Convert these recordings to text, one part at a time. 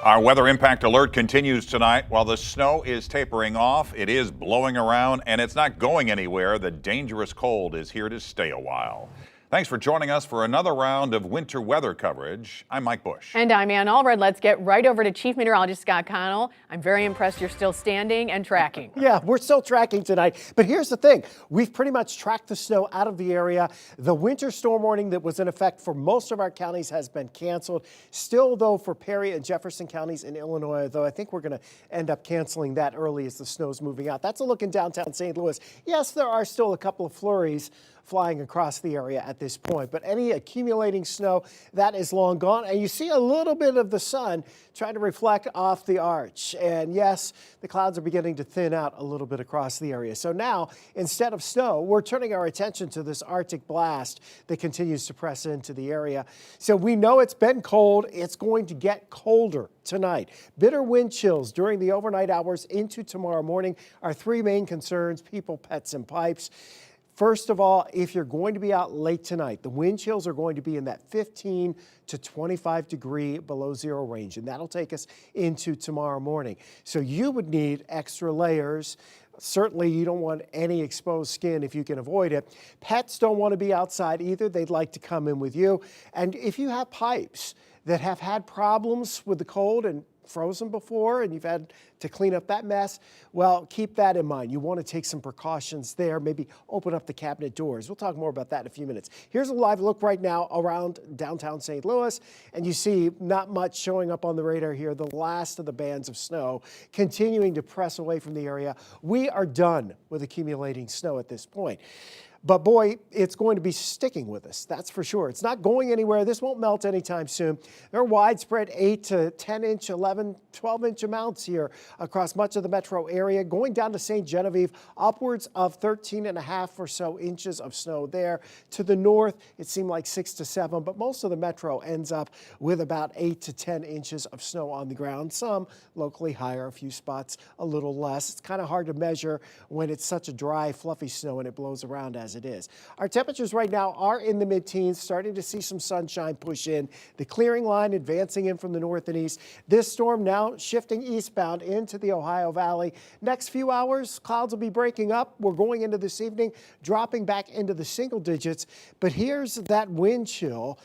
Our weather impact alert continues tonight. While the snow is tapering off, it is blowing around and it's not going anywhere. The dangerous cold is here to stay a while. Thanks for joining us for another round of winter weather coverage. I'm Mike Bush. And I'm Ann Allred. Let's get right over to Chief Meteorologist Scott Connell. I'm very impressed you're still standing and tracking. Yeah, we're still tracking tonight. But here's the thing. We've pretty much tracked the snow out of the area. The winter storm warning that was in effect for most of our counties has been canceled. Still, though, for Perry and Jefferson counties in Illinois, though I think we're going to end up canceling that early as the snow's moving out. That's a look in downtown St. Louis. Yes, there are still a couple of flurries flying across the area at this point, but any accumulating snow, that is long gone. And you see a little bit of the sun trying to reflect off the arch. And yes, the clouds are beginning to thin out a little bit across the area. So now, instead of snow, we're turning our attention to this Arctic blast that continues to press into the area. So we know it's been cold. It's going to get colder tonight. Bitter wind chills during the overnight hours into tomorrow morning are three main concerns: people, pets, and pipes. First of all, if you're going to be out late tonight, the wind chills are going to be in that 15 to 25 degree below zero range, and that'll take us into tomorrow morning. So you would need extra layers. Certainly, you don't want any exposed skin if you can avoid it. Pets don't want to be outside either. They'd like to come in with you. And if you have pipes that have had problems with the cold and frozen before and you've had to clean up that mess, well, keep that in mind. You want to take some precautions there, maybe open up the cabinet doors. We'll talk more about that in a few minutes. Here's a live look right now around downtown St. Louis, and you see not much showing up on the radar here. The last of the bands of snow continuing to press away from the area. We are done with accumulating snow at this point. But boy, it's going to be sticking with us, that's for sure. It's not going anywhere. This won't melt anytime soon. There are widespread 8 to 10 inch, 11, 12 inch amounts here across much of the metro area, going down to St. Genevieve, upwards of 13 and a half or so inches of snow there. To the north, it seemed like 6 to 7, but most of the metro ends up with about 8 to 10 inches of snow on the ground. Some locally higher, a few spots a little less. It's kind of hard to measure when it's such a dry, fluffy snow and it blows around as it is. Our temperatures right now are in the mid-teens, starting to see some sunshine push in. The clearing line advancing in from the north and east. This storm now shifting eastbound into the Ohio Valley. Next few hours, clouds will be breaking up. We're going into this evening, dropping back into the single digits. But here's that wind chill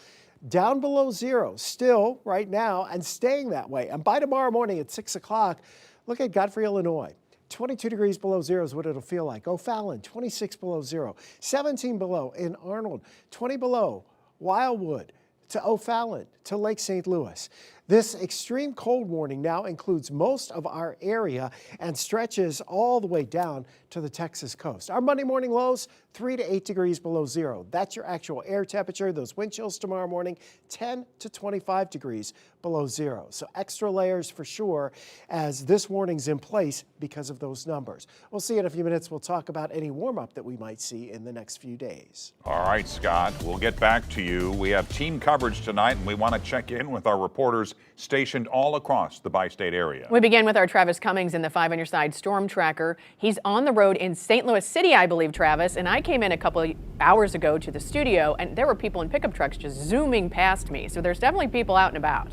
down below zero still right now and staying that way. And by tomorrow morning at 6 o'clock, look at Godfrey, Illinois. 22 degrees below zero is what it'll feel like. O'Fallon, 26 below zero. 17 below in Arnold. 20 below Wildwood to O'Fallon to Lake St. Louis. This extreme cold warning now includes most of our area and stretches all the way down to the Texas coast. Our Monday morning lows, 3 to 8 degrees below zero. That's your actual air temperature. Those wind chills tomorrow morning, 10 to 25 degrees below zero. So extra layers for sure as this warning's in place because of those numbers. We'll see in a few minutes. We'll talk about any warm up that we might see in the next few days. All right, Scott, we'll get back to you. We have team coverage tonight, and we want to check in with our reporters stationed all across the bi-state area. We begin with our Travis Cummings in the 5 on your side storm tracker. He's on the road in St. Louis City, I believe, Travis, and I came in a couple of hours ago to the studio and there were people in pickup trucks just zooming past me. So there's definitely people out and about.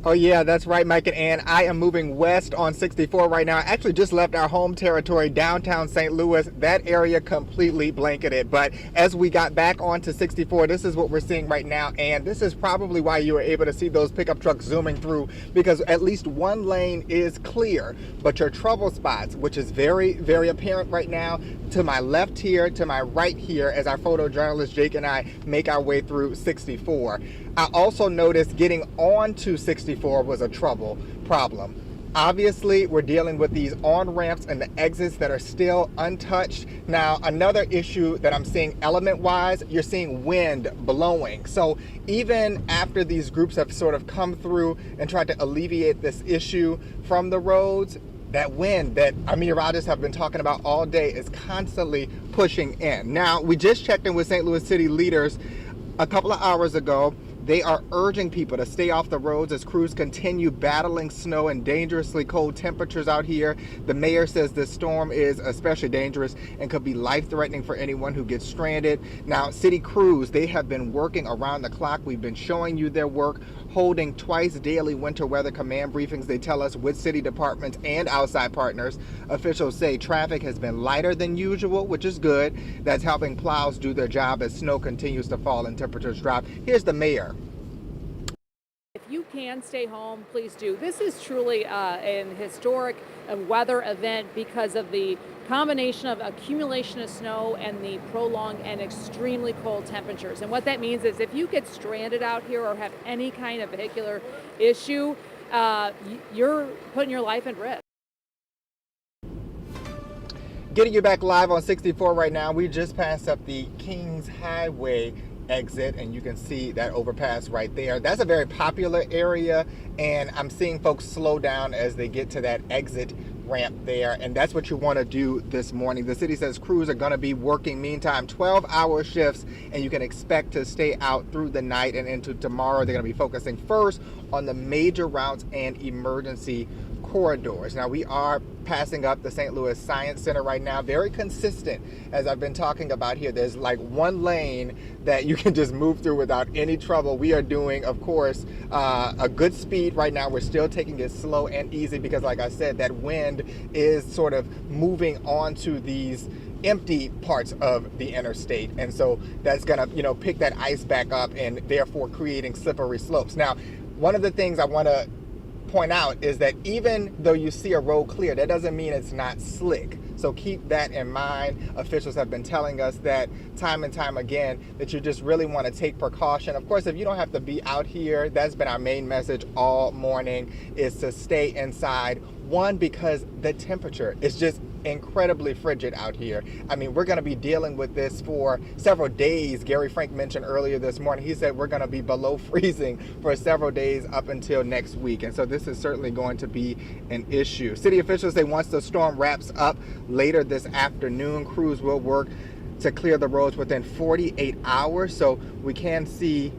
Oh yeah, that's right, Mike and Ann. I am moving west on 64 right now. I actually just left our home territory, downtown St. Louis. That area completely blanketed. But as we got back onto 64, this is what we're seeing right now. And this is probably why you were able to see those pickup trucks zooming through, because at least one lane is clear. But your trouble spots, which is very, very apparent right now, to my left here, to my right here, as our photojournalist Jake and I make our way through 64. I also noticed getting onto 64 was a problem. Obviously, we're dealing with these on-ramps and the exits that are still untouched. Now, another issue that I'm seeing element-wise, you're seeing wind blowing. So even after these groups have sort of come through and tried to alleviate this issue from the roads, that wind that our meteorologists have been talking about all day is constantly pushing in. Now, we just checked in with St. Louis City leaders a couple of hours ago. they are urging people to stay off the roads as crews continue battling snow and dangerously cold temperatures out here. The mayor says this storm is especially dangerous and could be life-threatening for anyone who gets stranded. Now, city crews, they have been working around the clock. We've been showing you their work, holding twice daily winter weather command briefings, they tell us, with city departments and outside partners. Officials say traffic has been lighter than usual, which is good. That's helping plows do their job as snow continues to fall and temperatures drop. Here's the mayor. If you can stay home, please do. This is truly an historic weather event because of the combination of accumulation of snow and the prolonged and extremely cold temperatures. And what that means is if you get stranded out here or have any kind of vehicular issue, you're putting your life at risk. Getting you back live on 64 right now. We just passed up the Kings Highway exit, and you can see that overpass right there. That's a very popular area, and I'm seeing folks slow down as they get to that exit ramp there, and that's what you want to do this morning. The city says crews are going to be working meantime 12-hour shifts, and you can expect to stay out through the night and into tomorrow. They're going to be focusing first on the major routes and emergency corridors. Now, we are passing up the St. Louis Science Center right now. Very consistent, as I've been talking about here. There's like one lane that you can just move through without any trouble. We are doing, of course, a good speed right now. We're still taking it slow and easy because, like I said, that wind is sort of moving onto these empty parts of the interstate, and so that's gonna, pick that ice back up and therefore creating slippery slopes. Now, one of the things I want to point out is that even though you see a road clear, that doesn't mean it's not slick. So keep that in mind. Officials have been telling us that time and time again, that you just really want to take precaution. Of course, if you don't have to be out here, that's been our main message all morning, is to stay inside. One, because the temperature is just incredibly frigid out here. I mean, we're going to be dealing with this for several days. Gary Frank mentioned earlier this morning, he said we're going to be below freezing for several days up until next week. And so this is certainly going to be an issue. City officials say once the storm wraps up later this afternoon, crews will work to clear the roads within 48 hours. So we can see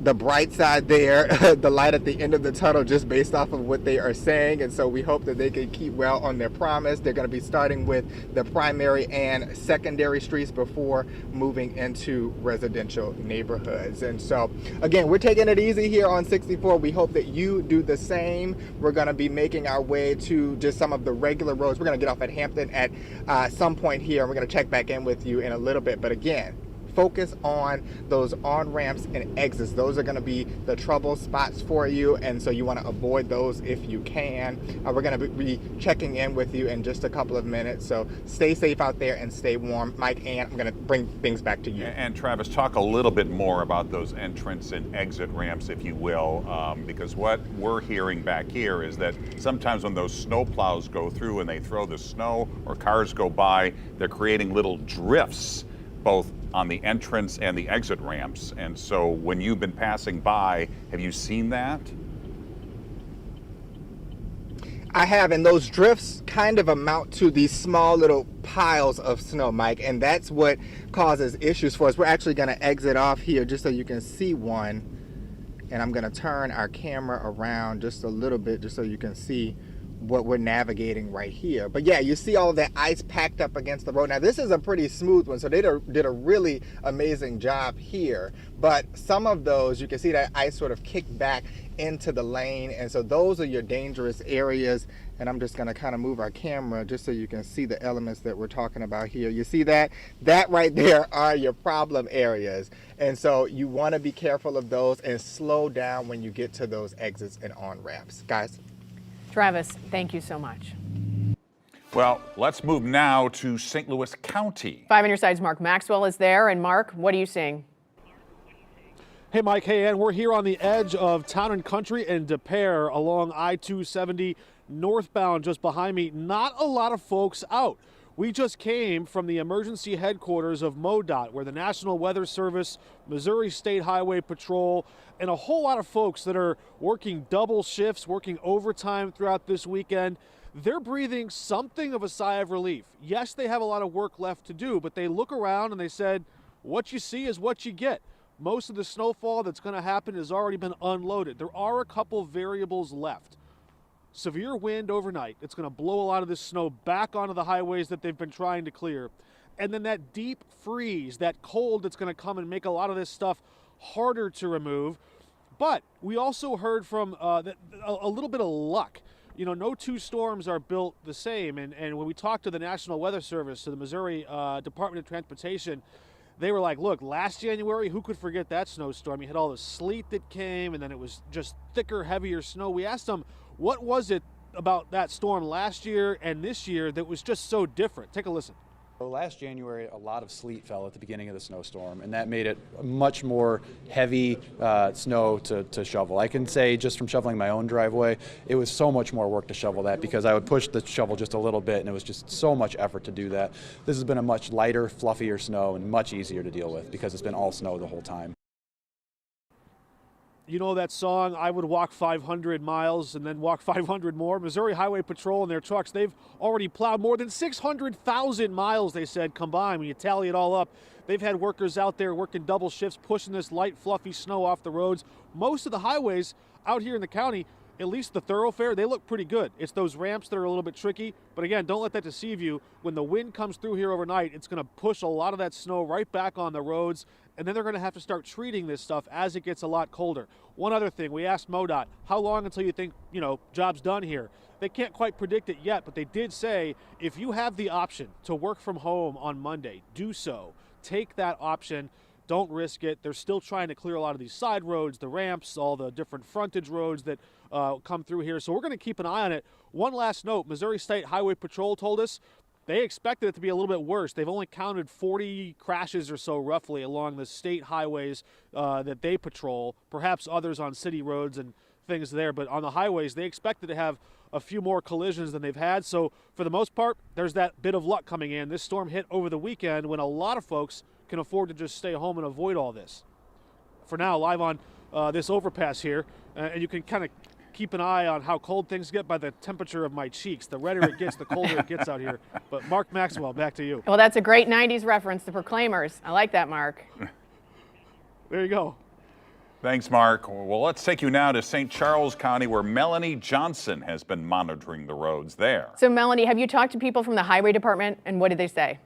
the bright side there, the light at the end of the tunnel, just based off of what they are saying. And so we hope that they can keep well on their promise. They're going to be starting with the primary and secondary streets before moving into residential neighborhoods. And so again, we're taking it easy here on 64. We hope that you do the same. We're going to be making our way to just some of the regular roads. We're going to get off at Hampton at some point here, and we're going to check back in with you in a little bit. But again, focus on those on-ramps and exits. Those are going to be the trouble spots for you, and so you want to avoid those if you can. We're going to be checking in with you in just a couple of minutes, so stay safe out there and stay warm. Mike, and I'm going to bring things back to you. And Travis, talk a little bit more about those entrance and exit ramps, if you will, because what we're hearing back here is that sometimes when those snow plows go through and they throw the snow or cars go by, they're creating little drifts both on the entrance and the exit ramps. And so when you've been passing by, have you seen that? I have, and those drifts kind of amount to these small little piles of snow, Mike, and that's what causes issues for us. We're actually going to exit off here just so you can see one, and I'm going to turn our camera around just a little bit just so you can see what we're navigating right here. But yeah, you see all of that ice packed up against the road. Now this is a pretty smooth one, so they did a really amazing job here. But some of those, you can see that ice sort of kicked back into the lane, and so those are your dangerous areas. And I'm just gonna kind of move our camera just so you can see the elements that we're talking about here. You see that? That right there are your problem areas. And so you wanna be careful of those and slow down when you get to those exits and on-ramps. Guys? Travis, thank you so much. Well, let's move now to St. Louis County. 5 on your side's Mark Maxwell is there. And Mark, what are you seeing? Hey, Mike. Hey, Ann. We're here on the edge of Town and Country and Des Peres along I-270 northbound just behind me. Not a lot of folks out. We just came from the emergency headquarters of MoDOT, where the National Weather Service, Missouri State Highway Patrol, and a whole lot of folks that are working double shifts, working overtime throughout this weekend, they're breathing something of a sigh of relief. Yes, they have a lot of work left to do, but they look around and they said, what you see is what you get. Most of the snowfall that's going to happen has already been unloaded. There are a couple variables left. Severe wind overnight. It's going to blow a lot of this snow back onto the highways that they've been trying to clear. And then that deep freeze, that cold that's going to come and make a lot of this stuff harder to remove. But we also heard from a little bit of luck. You know, no two storms are built the same. And when we talked to the National Weather Service, to the Missouri Department of Transportation, they were like, look, last January, who could forget that snowstorm? You had all the sleet that came, and then it was just thicker, heavier snow. We asked them, what was it about that storm last year and this year that was just so different? Take a listen. Last January, a lot of sleet fell at the beginning of the snowstorm, and that made it much more heavy snow to shovel. I can say just from shoveling my own driveway, it was so much more work to shovel that because I would push the shovel just a little bit, and it was just so much effort to do that. This has been a much lighter, fluffier snow and much easier to deal with because it's been all snow the whole time. You know that song, I would walk 500 miles and then walk 500 more? Missouri Highway Patrol and their trucks, they've already plowed more than 600,000 miles, they said, combined. When you tally it all up, they've had workers out there working double shifts, pushing this light, fluffy snow off the roads. Most of the highways out here in the county, at least the thoroughfare, they look pretty good. It's those ramps that are a little bit tricky. But again, don't let that deceive you. When the wind comes through here overnight, it's going to push a lot of that snow right back on the roads. And then they're going to have to start treating this stuff as it gets a lot colder. One other thing, we asked MoDOT, how long until you think, job's done here? They can't quite predict it yet, but they did say if you have the option to work from home on Monday, do so. Take that option. Don't risk it. They're still trying to clear a lot of these side roads, the ramps, all the different frontage roads that come through here. So we're going to keep an eye on it. One last note, Missouri State Highway Patrol told us they expected it to be a little bit worse. They've only counted 40 crashes or so roughly along the state highways that they patrol, perhaps others on city roads and things there. But on the highways, they expected to have a few more collisions than they've had. So for the most part, there's that bit of luck coming in. This storm hit over the weekend when a lot of folks can afford to just stay home and avoid all this. For now, live on this overpass here, and you can kind of keep an eye on how cold things get by the temperature of my cheeks. The redder it gets, the colder it gets out here. But Mark Maxwell, back to you. Well, that's a great 90s reference, The Proclaimers. I like that, Mark. There you go. Thanks, Mark. Well, let's take you now to St. Charles County, where Melanie Johnson has been monitoring the roads there. So, Melanie, have you talked to people from the highway department, and what did they say?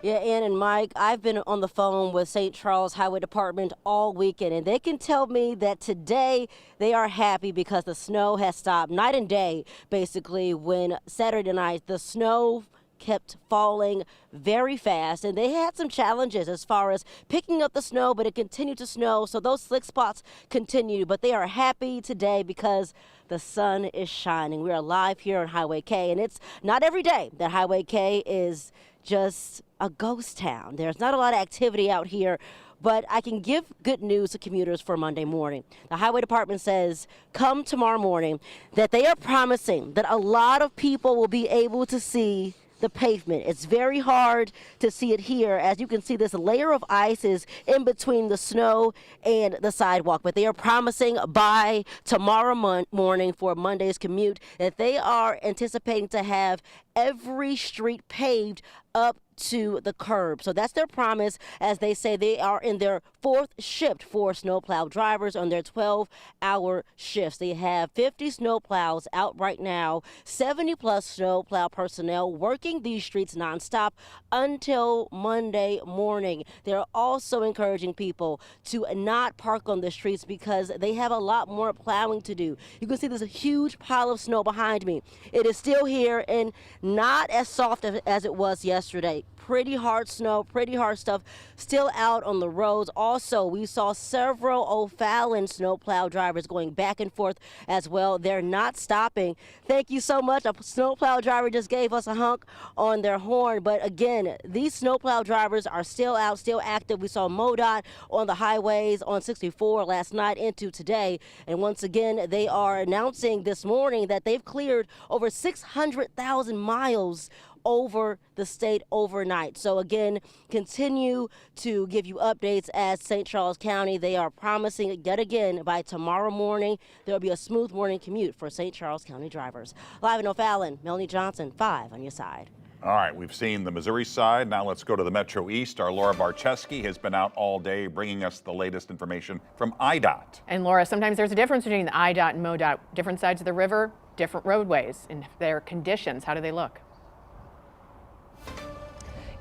Yeah, Ann and Mike, I've been on the phone with St. Charles Highway Department all weekend, and they can tell me that today they are happy because the snow has stopped night and day, basically, when Saturday night the snow kept falling very fast, and they had some challenges as far as picking up the snow, but it continued to snow, so those slick spots continue. But they are happy today because the sun is shining. We are live here on Highway K, and it's not every day that Highway K is just a ghost town. There's not a lot of activity out here, but I can give good news to commuters for Monday morning. The Highway Department says come tomorrow morning that they are promising that a lot of people will be able to see the pavement. It's very hard to see it here. As you can see, this layer of ice is in between the snow and the sidewalk, but they are promising by tomorrow morning for Monday's commute that they are anticipating to have every street paved up to the curb. So that's their promise, as they say they are in their fourth shift for snowplow drivers on their 12-hour shifts. They have 50 snowplows out right now, 70 plus snowplow personnel working these streets nonstop until Monday morning. They're also encouraging people to not park on the streets because they have a lot more plowing to do. You can see there's a huge pile of snow behind me. It is still here and not as soft as it was yesterday. Pretty hard snow, pretty hard stuff still out on the roads. Also, we saw several O'Fallon snowplow drivers going back and forth as well. They're not stopping. Thank you so much. A snowplow driver just gave us a honk on their horn. But again, these snowplow drivers are still out, still active. We saw MoDOT on the highways on 64 last night into today. And once again, they are announcing this morning that they've cleared over 600,000 miles over the state overnight. So again, continue to give you updates as St. Charles County. They are promising yet again by tomorrow morning there will be a smooth morning commute for St. Charles County drivers. Live in O'Fallon, Melanie Johnson, 5 on your side. All right, we've seen the Missouri side. Now let's go to the Metro East. Our Laura Barczewski has been out all day bringing us the latest information from IDOT. And Laura, sometimes there's a difference between the IDOT and MoDOT. Different sides of the river, different roadways, and their conditions. How do they look?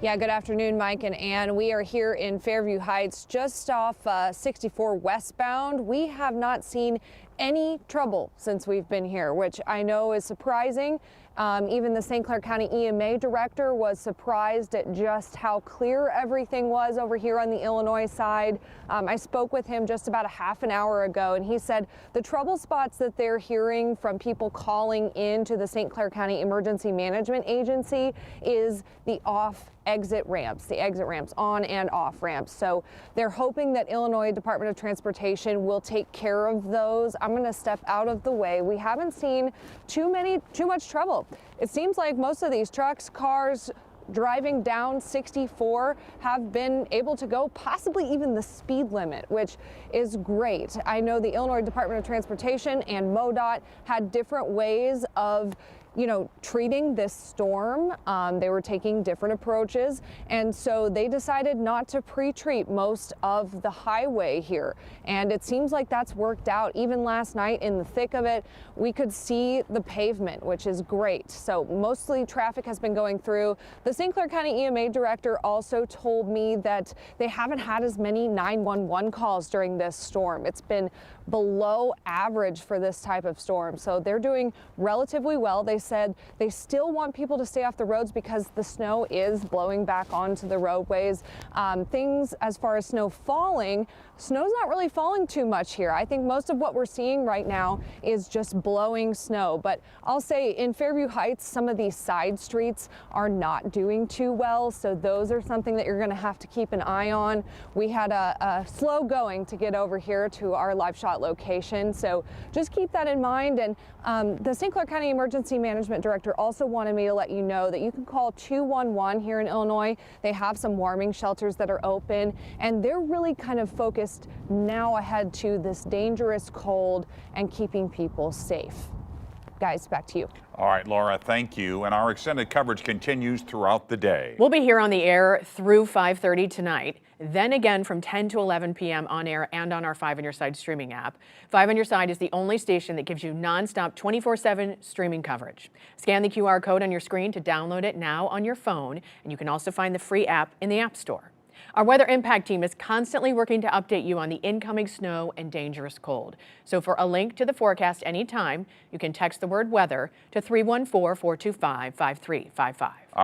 Yeah, good afternoon, Mike and Ann. We are here in Fairview Heights, just off 64 westbound. We have not seen any trouble since we've been here, which I know is surprising. Even the St. Clair County EMA director was surprised at just how clear everything was over here on the Illinois side. I spoke with him just about a half an hour ago, and he said the trouble spots that they're hearing from people calling in to the St. Clair County Emergency Management Agency is the exit ramps, on and off ramps. So they're hoping that Illinois Department of Transportation will take care of those. I'm going to step out of the way. We haven't seen too much trouble. It seems like most of these trucks, cars driving down 64 have been able to go possibly even the speed limit, which is great. I know the Illinois Department of Transportation and MoDOT had different ways of treating this storm. They were taking different approaches, and so they decided not to pre-treat most of the highway here. And it seems like that's worked out. Even last night in the thick of it, we could see the pavement, which is great. So mostly traffic has been going through. The St. Clair County EMA director also told me that they haven't had as many 911 calls during this storm. It's been below average for this type of storm. So they're doing relatively well. They said they still want people to stay off the roads because the snow is blowing back onto the roadways. Things as far as snow's not really falling too much here. I think most of what we're seeing right now is just blowing snow. But I'll say in Fairview Heights, some of these side streets are not doing too well. So those are something that you're going to have to keep an eye on. We had a slow going to get over here to our live shot location. So just keep that in mind. And the St. Clair County Emergency Management Director also wanted me to let you know that you can call 211 here in Illinois. They have some warming shelters that are open, and they're really kind of focused now ahead to this dangerous cold and keeping people safe. Guys, back to you. All right, Laura, thank you. And our extended coverage continues throughout the day. We'll be here on the air through 5:30 tonight, then again from 10 to 11 p.m. on air and on our 5 on Your Side streaming app. 5 on Your Side is the only station that gives you nonstop 24/7 streaming coverage. Scan the QR code on your screen to download it now on your phone, and you can also find the free app in the App Store. Our Weather Impact team is constantly working to update you on the incoming snow and dangerous cold. So for a link to the forecast anytime, you can text the word weather to 314-425-5355.